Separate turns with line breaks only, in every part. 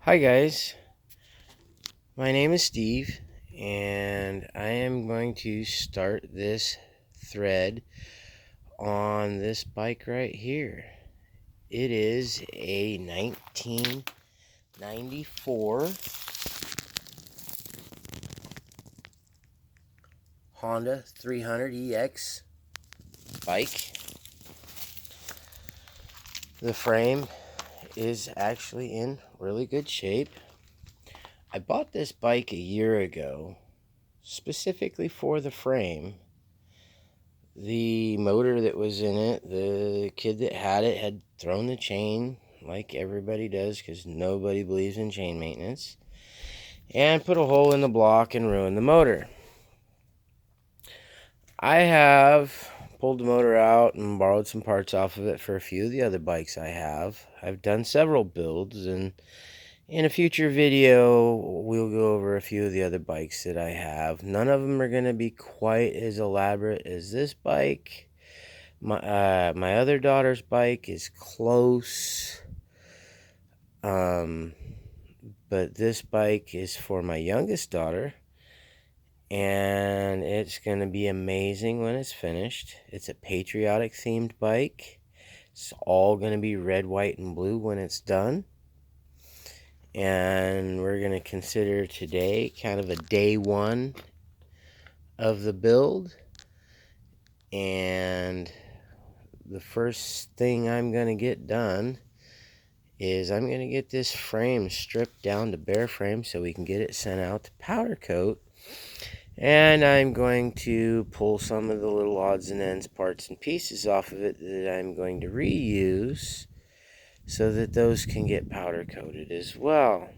Hi guys, my name is Steve and I am going to start this thread on this bike right here. It is a 1994 Honda 300EX bike. The frame is actually in really good shape. I bought this bike a year ago specifically for the frame. The motor that was in it, the kid that had it had thrown the chain like everybody does because nobody believes in chain maintenance, and put a hole in the block and ruined the motor. I have pulled the motor out and borrowed some parts off of it for a few of the other bikes I have. I've done several builds, and in a future video we'll go over a few of the other bikes that I have. None of them are going to be quite as elaborate as this bike. My other daughter's bike is close, but this bike is for my youngest daughter, and it's going to be amazing when it's finished. It's a patriotic themed bike. It's all going to be red, white, and blue when it's done. And we're going to consider today kind of a day one of the build. And the first thing I'm going to get done is I'm going to get this frame stripped down to bare frame so we can get it sent out to powder coat. And I'm going to pull some of the little odds and ends, parts and pieces off of it that I'm going to reuse so that those can get powder coated as well.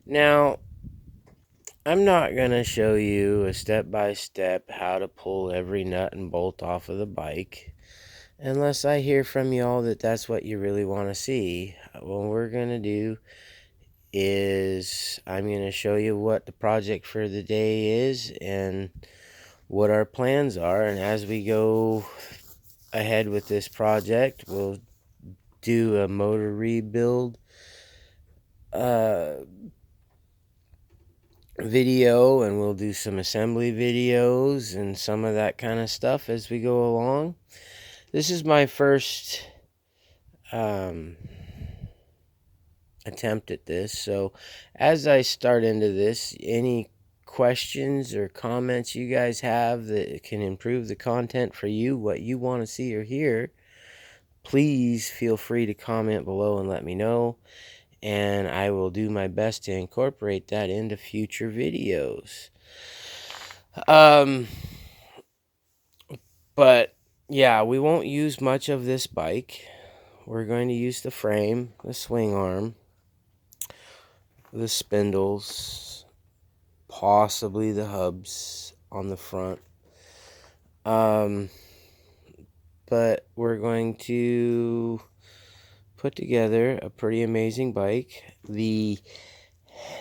Now, I'm not going to show you a step-by-step how to pull every nut and bolt off of the bike unless I hear from y'all that that's what you really want to see. What we're going to do is I'm going to show you what the project for the day is and what our plans are. And as we go ahead with this project, we'll do a motor rebuild video, and we'll do some assembly videos and some of that kind of stuff as we go along. This is my first attempt at this, so as I start into this, any questions or comments you guys have that can improve the content for you, what you want to see or hear, please feel free to comment below and let me know, and I will do my best to incorporate that into future videos. But yeah, we won't use much of this bike. We're going to use the frame, the swing arm, the spindles, possibly the hubs on the front. But we're going to put together a pretty amazing bike. The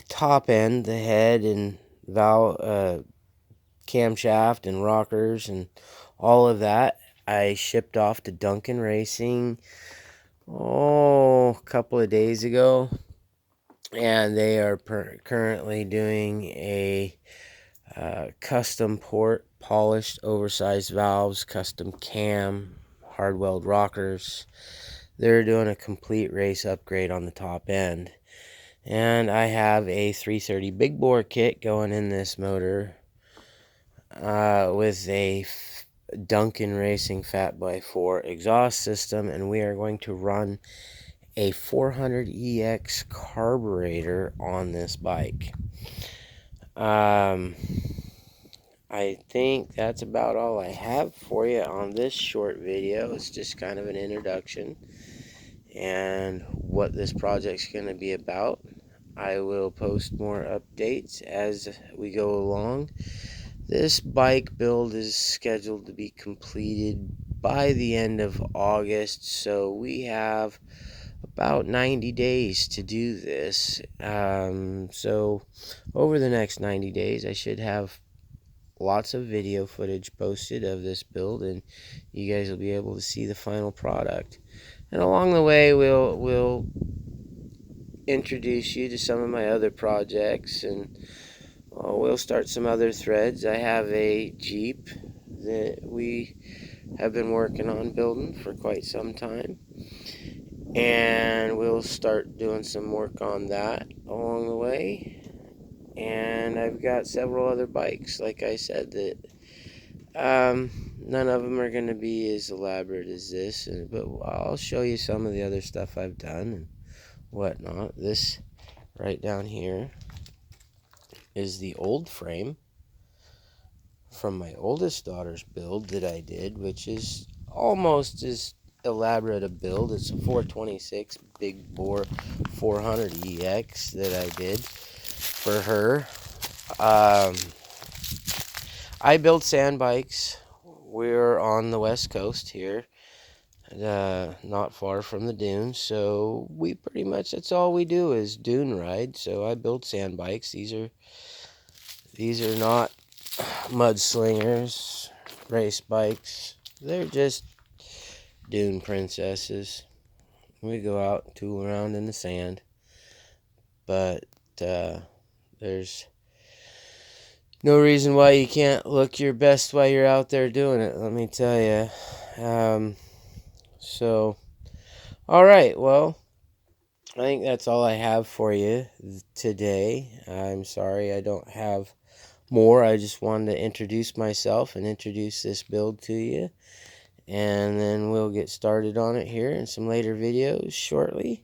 top end, the head and valve, camshaft and rockers and all of that, I shipped off to Duncan Racing a couple of days ago, and they are currently doing a custom port, polished oversized valves, custom cam, hard weld rockers. They're doing a complete race upgrade on the top end, and I have a 330 big bore kit going in this motor with a Duncan Racing Fat by 4 exhaust system, and we are going to run a 400EX carburetor on this bike. I think that's about all I have for you on this short video. It's just kind of an introduction and what this project's going to be about. I will post more updates as we go along. This bike build is scheduled to be completed by the end of August, so we have about 90 days to do this. So over the next 90 days, I should have lots of video footage posted of this build, and you guys will be able to see the final product. And along the way, we'll introduce you to some of my other projects, and we'll start some other threads. I have a Jeep that we have been working on building for quite some time, and we'll start doing some work on that along the way. And I've got several other bikes, like I said, that none of them are going to be as elaborate as this, but I'll show you some of the other stuff I've done and whatnot. This right down here is the old frame from my oldest daughter's build that I did, which is almost as elaborate a build. It's a 426 big bore 400 EX that I did for her. I build sand bikes. We're on the west coast here, not far from the dunes, so we pretty much, that's all we do is dune ride. So I build sand bikes. These are not mudslingers, race bikes. They're just dune princesses. We go out and tool around in the sand, but there's no reason why you can't look your best while you're out there doing it, let me tell you. So, all right, well, I think that's all I have for you today. I'm sorry I don't have more. I just wanted to introduce myself and introduce this build to you. And then we'll get started on it here in some later videos shortly.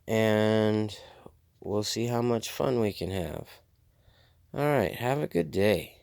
And we'll see how much fun we can have. All right, have a good day.